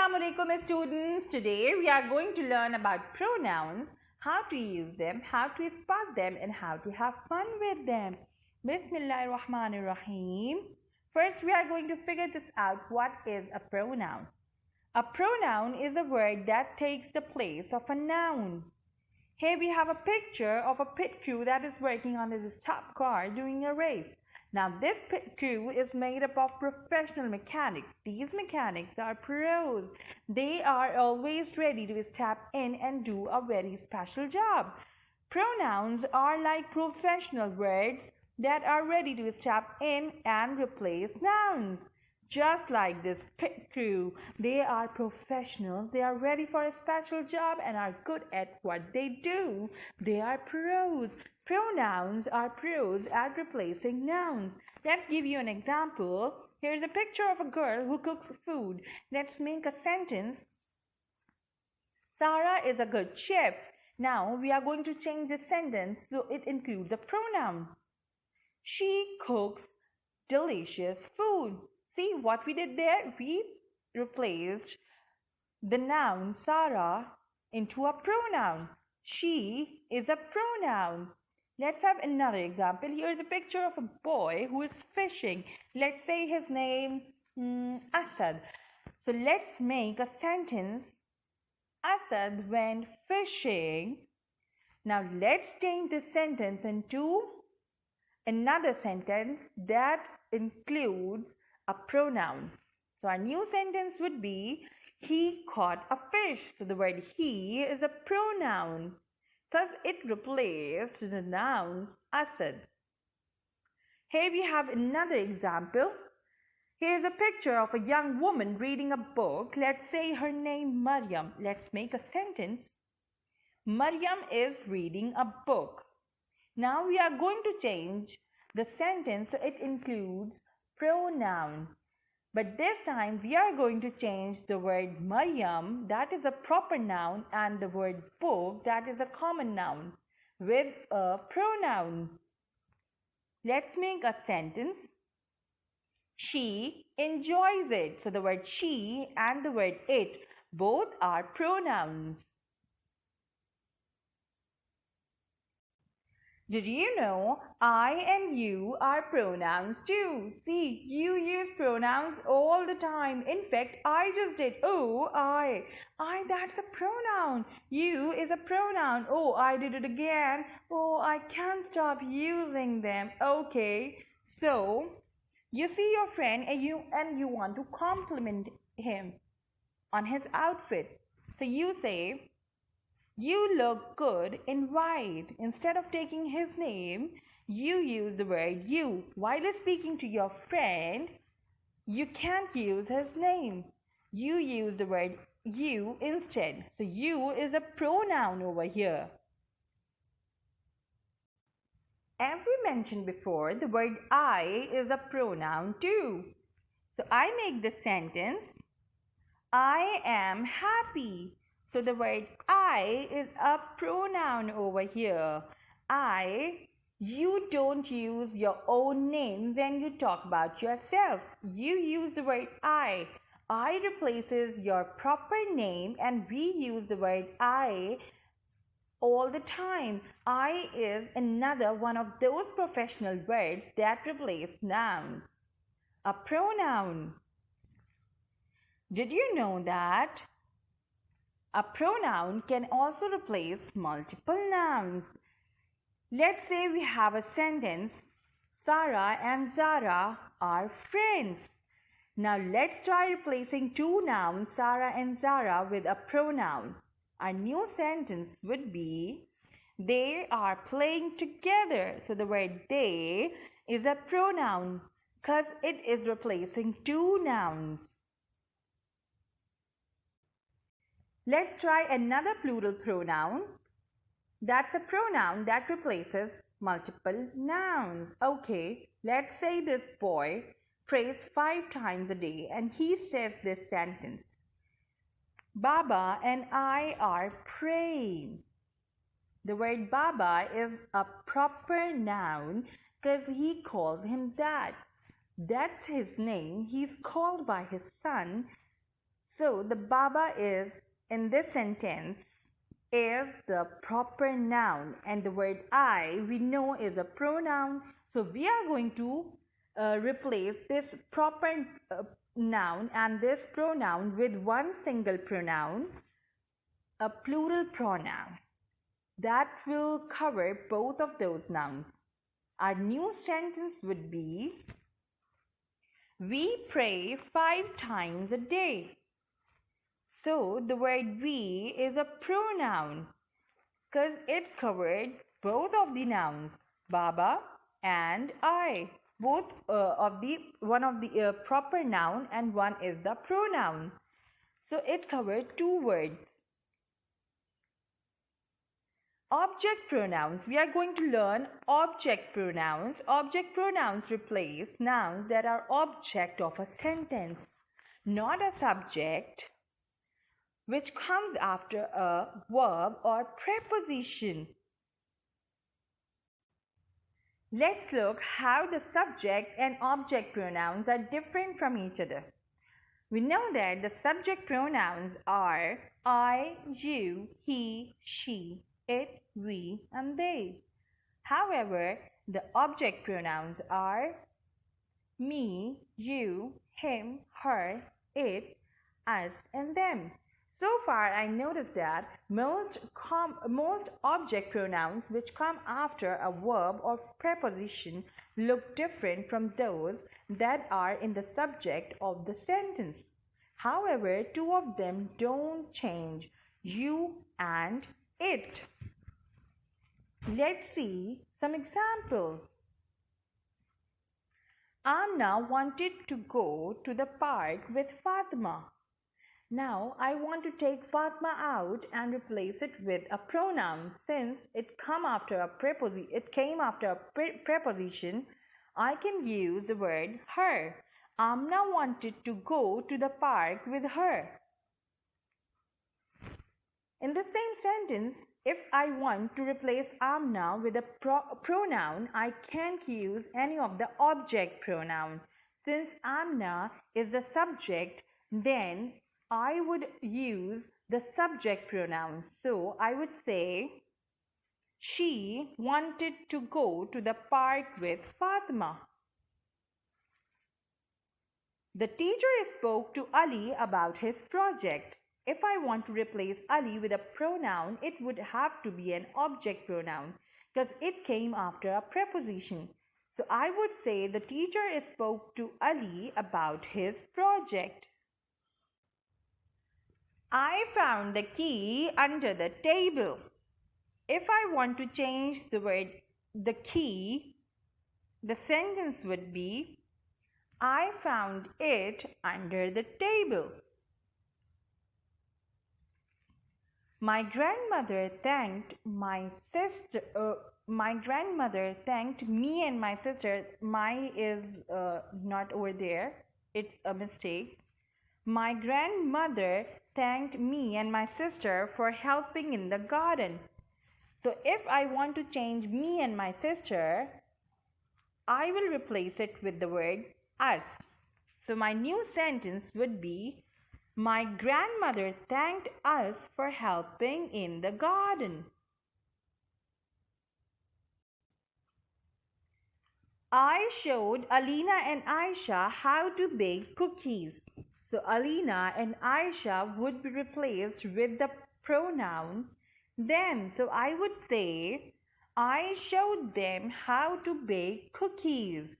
Assalamu alaikum students. Today we are going to learn about pronouns, how to use them, how to spot them and how to have fun with them. Bismillahir Rahmanir Rahim. First we are going to figure this out. What is a pronoun? A pronoun is a word that takes the place of a noun. Here we have a picture of a pit crew that is working on this top car doing a race. Now this pit crew is made up of professional mechanics. These mechanics are pros. They are always ready to step in and do a very special job. Pronouns are like professional words that are ready to step in and replace nouns. Just like this pit crew, they are professionals. They are ready for a special job and are good at what they do. They are pros. Pronouns are pros at replacing nouns. Let's give you an example. Here's a picture of a girl who cooks food. Let's make a sentence. Sarah is a good chef. Now we are going to change the sentence so it includes a pronoun. She cooks delicious food. See what we did there? We replaced the noun Sarah into a pronoun. She is a pronoun. Let's have another example. Here's a picture of a boy who is fishing. Let's say his name Asad. So let's make a sentence. Asad went fishing. Now let's change this sentence into another sentence that includes a pronoun. So our new sentence would be, he caught a fish. So the word he is a pronoun. Thus it replaced the noun Asad. Here we have another example. Here's a picture of a young woman reading a book. Let's say her name Maryam. Let's make a sentence. Maryam is reading a book. Now we are going to change the sentence so it includes pronoun. But this time we are going to change the word Maryam, that is a proper noun, and the word book, that is a common noun, with a pronoun. Let's make a sentence. She enjoys it. So the word she and the word it, both are pronouns. Did you know I and you are pronouns too? See, you use pronouns all the time. In fact, I just did. Oh, I, that's a pronoun. You is a pronoun. Oh, I did it again. Oh, I can't stop using them. Okay, so you see your friend and you want to compliment him on his outfit. So you say, you look good in white. Instead of taking his name, you use the word you. While speaking to your friend, you can't use his name. You use the word you instead. So you is a pronoun over here. As we mentioned before, the word I is a pronoun too. So I make the sentence, I am happy. So the word I is a pronoun over here. You don't use your own name when you talk about yourself. You use the word I. I replaces your proper name and we use the word I all the time. I is another one of those professional words that replace nouns. A pronoun. Did you know that a pronoun can also replace multiple nouns? Let's say we have a sentence, Sarah and Zara are friends. Now let's try replacing two nouns, Sarah and Zara, with a pronoun. Our new sentence would be, they are playing together. So the word they is a pronoun because it is replacing two nouns. Let's try another plural pronoun. That's a pronoun that replaces multiple nouns. Okay, let's say this boy prays 5 times a day and he says this sentence. Baba and I are praying. The word Baba is a proper noun because he calls him that. That's his name. He's called by his son. So the Baba is in this sentence is the proper noun, and the word I we know is a pronoun. So we are going to replace this proper noun and this pronoun with one single pronoun, a plural pronoun that will cover both of those nouns. Our new sentence would be, we pray 5 times a day. So the word we is a pronoun because it covered both of the nouns, Baba and I. Both one of the proper noun and one is the pronoun. So it covered two words. Object pronouns. We are going to learn object pronouns. Object pronouns replace nouns that are object of a sentence, not a subject, which comes after a verb or preposition. Let's look how the subject and object pronouns are different from each other. We know that the subject pronouns are I, you, he, she, it, we, and they. However, the object pronouns are me, you, him, her, it, us, and them. So far, I noticed that most object pronouns which come after a verb or preposition look different from those that are in the subject of the sentence. However, two of them don't change, you and it. Let's see some examples. Amna wanted to go to the park with Fatima. Now I want to take Fatma out and replace it with a pronoun. Since it came after a preposition, I can use the word her. Amna wanted to go to the park with her. In the same sentence, if I want to replace Amna with a pronoun, I can't use any of the object pronoun. Since Amna is the subject, then I would use the subject pronouns. So I would say, she wanted to go to the park with Fatima. The teacher spoke to Ali about his project. If I want to replace Ali with a pronoun, it would have to be an object pronoun because it came after a preposition. So I would say the teacher spoke to Ali about his project. I found the key under the table. If I want to change the word the key, the sentence would be, I found it under the table. My grandmother thanked me and my sister. My is not over there. It's a mistake. My grandmother thanked me and my sister for helping in the garden. So if I want to change me and my sister, I will replace it with the word us. So my new sentence would be, my grandmother thanked us for helping in the garden. I showed Alina and Aisha how to bake cookies. So Alina and Aisha would be replaced with the pronoun them. So I would say, I showed them how to bake cookies.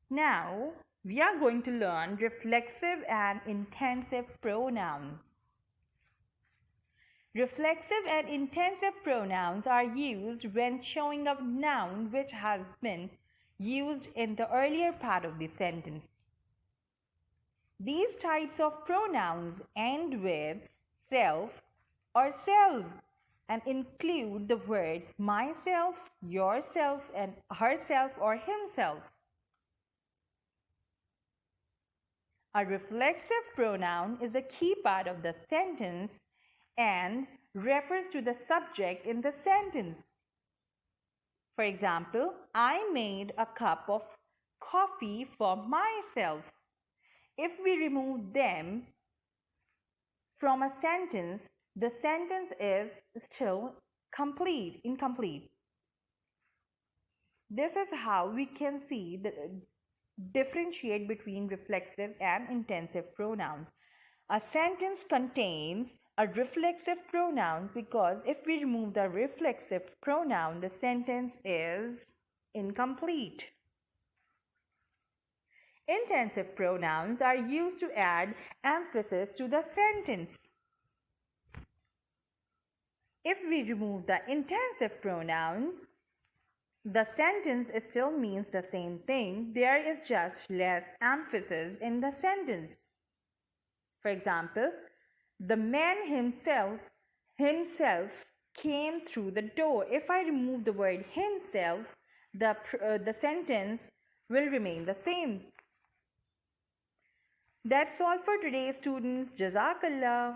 Now we are going to learn reflexive and intensive pronouns. Reflexive and intensive pronouns are used when showing a noun which has been used in the earlier part of the sentence. These types of pronouns end with self or selves and include the word myself, yourself, and herself or himself. A reflexive pronoun is a key part of the sentence and refers to the subject in the sentence. For example, I made a cup of coffee for myself. If we remove them from a sentence, the sentence is still incomplete. This is how we can see differentiate between reflexive and intensive pronouns. A sentence contains a reflexive pronoun because if we remove the reflexive pronoun, the sentence is incomplete. Intensive pronouns are used to add emphasis to the sentence. If we remove the intensive pronouns, the sentence still means the same thing. There is just less emphasis in the sentence. For example, the man himself came through the door. If I remove the word himself, the sentence will remain the same. That's all for today, students. Jazakallah.